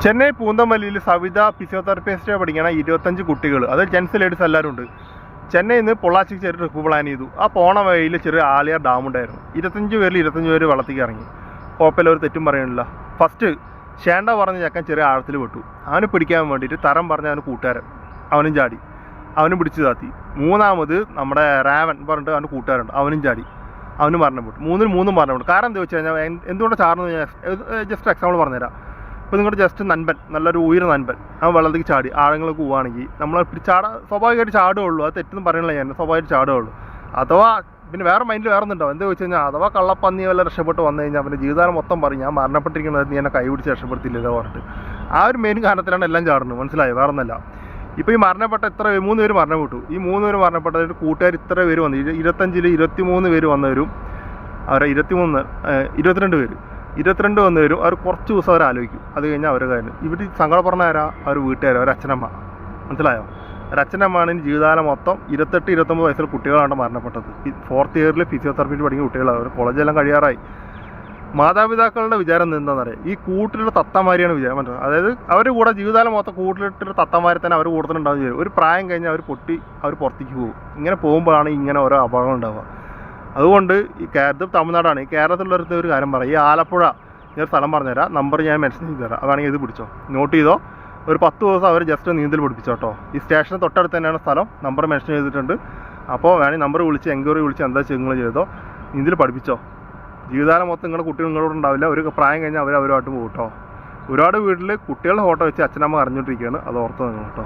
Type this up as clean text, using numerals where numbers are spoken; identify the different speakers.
Speaker 1: Chennai പൂന്തമല്ലിയിൽ Savitha physiotherapist പഠിക്കണ 25 കുട്ടികൾ, അത് ജെൻസ് ലേഡീസ് എല്ലാവരും ഉണ്ട്. ചെന്നൈയിൽ നിന്ന് പൊള്ളാച്ചിക്ക് ചെറിയ ട്രിപ്പ് പ്ലാൻ ചെയ്തു. ആ പോണ വഴിയിൽ ചെറിയ ആലിയാർ ഡാം ഉണ്ടായിരുന്നു. 25 പേര് വെള്ളത്തേക്ക് ഇറങ്ങി. കുഴപ്പമില്ല, ഒരു തെറ്റും പറയണില്ല. ഫസ്റ്റ് ഷേണ്ട പറഞ്ഞ ചക്കൻ ചെറിയ ആഴത്തിൽ വിട്ടു. അവന് പിടിക്കാൻ വേണ്ടിയിട്ട് തരം പറഞ്ഞ അവന് കൂട്ടുകാരൻ, അവനും ചാടി, അവനും പിടിച്ചു താത്തി. മൂന്നാമത് നമ്മുടെ റാവൻ പറഞ്ഞിട്ട് അവൻ്റെ കൂട്ടുകാരുണ്ട്, അവനും ചാടി, അവനും മരണപ്പെട്ടു. മൂന്നും മരണപ്പെട്ടു. കാരണം എന്താ വെച്ച് കഴിഞ്ഞാൽ എന്തുകൊണ്ടാണ് ചാടുന്നത് ഞാൻ ജസ്റ്റ് എക്സാമ്പിൾ പറഞ്ഞുതരാം. ഇപ്പോൾ നിങ്ങളുടെ ജസ്റ്റ് നൻപൻ, നല്ലൊരു ഉയർന്ന നൻപൻ, അവൻ വെള്ളത്തേക്ക് ചാടി ആഴങ്ങൾക്ക് പോവുകയാണെങ്കിൽ നമ്മൾ സ്വാഭാവികമായിട്ട് ചാടുകയുള്ളൂ. അത് തെറ്റൊന്നും പറയണില്ല, ഞാൻ സ്വാഭാവികമായിട്ട് ചാടുകയുള്ളൂ. അഥവാ പിന്നെ വേറെ മൈൻഡിൽ വേറെ ഒന്നുണ്ടാവും. എന്താ വെച്ച് കഴിഞ്ഞാൽ അഥവാ കള്ളപ്പന്നി വല്ല രക്ഷപ്പെട്ട് വന്നു കഴിഞ്ഞാൽ അവൻ്റെ ജീവിതകാലം മൊത്തം പറയും ഞാൻ മരണപ്പെട്ടിരിക്കുന്നത് നീ എന്നെ കൈപിടിച്ച് രക്ഷപ്പെടുത്തില്ലല്ലോ പറഞ്ഞിട്ട്. ആ ഒരു മെയിൻ കാരണത്തിലാണ് എല്ലാം ചാടുന്നത്. മനസ്സിലായി? വേറെ ഒന്നല്ല. ഇപ്പോൾ ഈ മരണപ്പെട്ട 3 പേര് മരണപ്പെട്ടു. ഈ 3 പേര് മരണപ്പെട്ടവർ കൂട്ടുകാർ ഇത്ര പേര് വന്നു. 25 23 പേര് വന്നവരും അവരെ 22 വന്നവരും അവർ കുറച്ച് ദിവസം അവർ ആലോചിക്കും. അത് കഴിഞ്ഞാൽ അവരുടെ കാര്യം ഇവർ സങ്കടം പറഞ്ഞ ആരാ? അവർ വീട്ടുകാർ, അവർ അച്ഛനമ്മ. മനസ്സിലായോ? ഒരച്ഛനമ്മയാണ് ജീവിതകാലം മൊത്തം 28-29 വയസ്സിൽ കുട്ടികളാണ് മരണപ്പെട്ടത്. 4th ഇയറിൽ ഫിസിയോതെറാപ്പി പഠിക്കുന്ന കുട്ടികളാണ്. അവർ കോളേജെല്ലാം കഴിയാറായി. മാതാപിതാക്കളുടെ വിചാരം എന്താണെന്നറിയാം, ഈ കൂട്ടിലുള്ള തത്തമാരിയാണ് വിചാരം. മനസ്സിലായി? അതായത് അവർ കൂടെ ജീവിതകാലം മൊത്തം കൂട്ടിലിട്ടൊരു തത്തമാരെ തന്നെ അവർ കൂടുതലുണ്ടാവുകയും ചെയ്യും. ഒരു പ്രായം കഴിഞ്ഞാൽ അവർ പൊട്ടി അവർ പുറത്തേക്ക് പോകും. ഇങ്ങനെ പോകുമ്പോഴാണ് ഇങ്ങനെ ഓരോ അപകടങ്ങൾ ഉണ്ടാവുക. അതുകൊണ്ട് ഇത് തമിഴ്നാടാണ്. ഈ കേരളത്തിലുള്ളവർക്ക് ഒരു കാര്യം പറയാം. ഈ ആലപ്പുഴ ഞാൻ സ്ഥലം പറഞ്ഞുതരാം, നമ്പർ ഞാൻ മെൻഷൻ ചെയ്ത് തരാം. അതാണെങ്കിൽ ഇത് പിടിച്ചോ, നോട്ട് ചെയ്തോ. ഒരു 10 ദിവസം അവർ ജസ്റ്റ് നീന്തൽ പഠിപ്പിച്ചോട്ടോ. ഈ സ്റ്റേഷന് തൊട്ടടുത്ത് തന്നെയാണ് സ്ഥലം, നമ്പർ മെൻഷൻ ചെയ്തിട്ടുണ്ട്. അപ്പോൾ വേണമെങ്കിൽ നമ്പർ വിളിച്ച് എൻക്വയറി വിളിച്ച് എന്താ നിങ്ങൾ ചെയ്തോ, നീന്തൽ പഠിപ്പിച്ചോ. ജീവിതകാലം മൊത്തം നിങ്ങളുടെ കുട്ടികൾ നിങ്ങളോട് ഉണ്ടാവില്ല. ഒരു പ്രായം കഴിഞ്ഞാൽ അവരുമായിട്ട് പോകും കേട്ടോ. ഒരുപാട് വീട്ടിൽ കുട്ടികളുടെ ഫോട്ടോ വെച്ച് അച്ഛനമ്മ അറിഞ്ഞുകൊണ്ടിരിക്കുകയാണ്. അത് ഓർത്ത് നിങ്ങൾ കേട്ടോ.